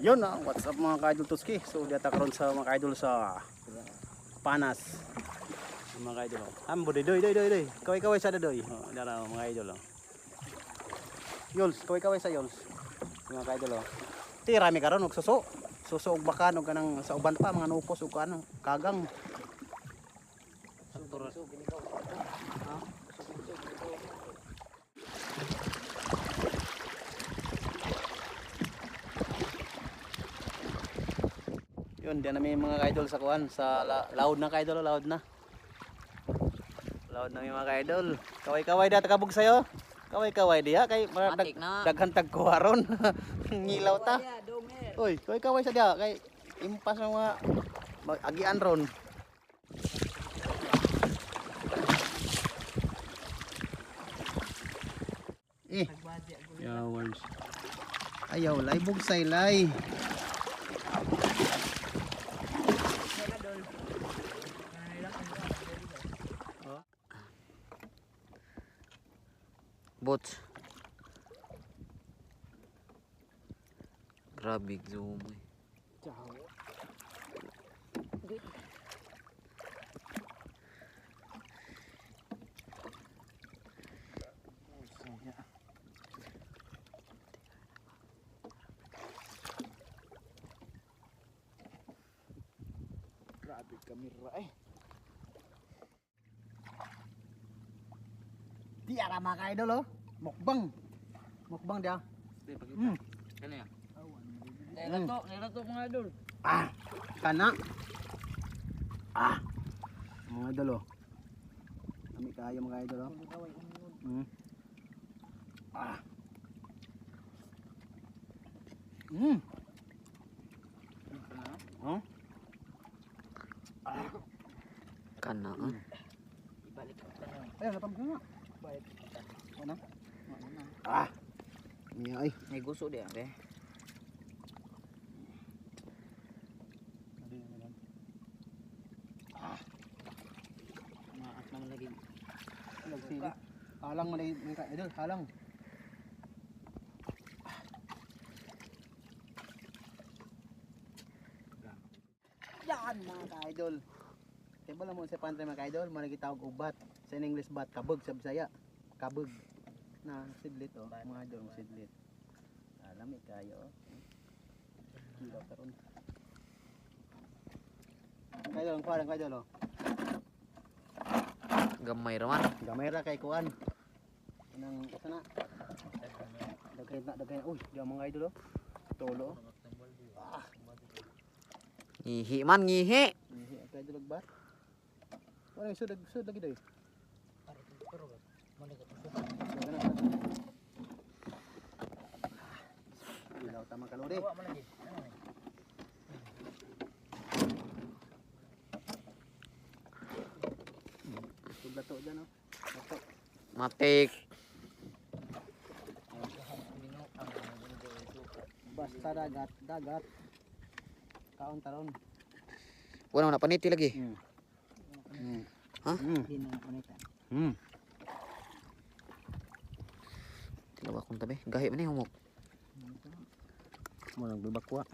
Yun what's up mga ka-idol Tuski. So data karon sa mga ka-idol sa Panas. Mga ka-idol. Ambo doy. Kaway sa doy. Oh, dara mga ka-idol. Yols, kaway sa Yols. Mga ka-idol. Ti rami karon og suso. Suso og bakan og kanang sa uban pa mga nupos og ano, kagang. Yun, diyan namin mga ka-idol sa kuan, sa laod na ka-idol, laod na. Laod na mga ka-idol. Kaway-kaway da takabog sayo. Kaway-kaway diha kay daghan tagkuharon. Ngilaw ta. Oy, kaway-kaway sa diha kay impas ang mga agian ron. Yawars. Ayaw lay bugsay lay. Bots. Grabe zoom. Grabe kamera eh. Di ara mga ka-idol oh. Mukbang. Mukbang dia. Ano yan? Nilato mga idol. Kana. Mga idol oh. Kami kayo mga idol oh. Oh. Kana. Ayun, napam ka nga. Balik. Ano? Niya ay. May gusto dia, be. Maat naman lagi. Nagsili. Halang man ay mga idol, halang. Yan mga ka-idol. Kaya bala mo sa pantry mga ka-idol, managitawag ubat. Sa English bat, kabog sa Bisaya. Kabog. Na sidlit oh, mga idol ng sidlit. Alam kayo. Kilo karon. Kaidol, ang kuwan kaidol oh. Gamay raman. Gamay ra kay kuan. Nang sana. Dagay. Uy, diyan mga idol oh. Tolo. Ngihi man, ngihi. Ngihi ang kaidol og bat. Wala yung sud lagi doy. Ilaw tama kalori. Lato dyan oh. Lato. Matik. Basta dagat. Kaon taron. Wala na paniti lagi. Ha? Tilaw akong tabi. Gahi man humok. Mo nang bibakwa.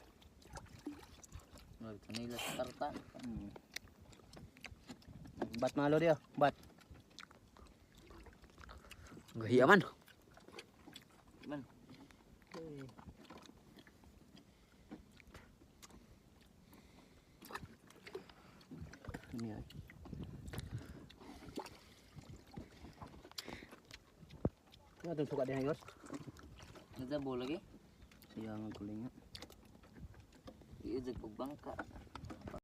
Nila sa tarta. Bat malo dia, bat. Gahi aman. Man. Ini ay. Ya tu suka dia Yos. Nagdabo lagi. Siya ang kulinga. Iudag og bangka.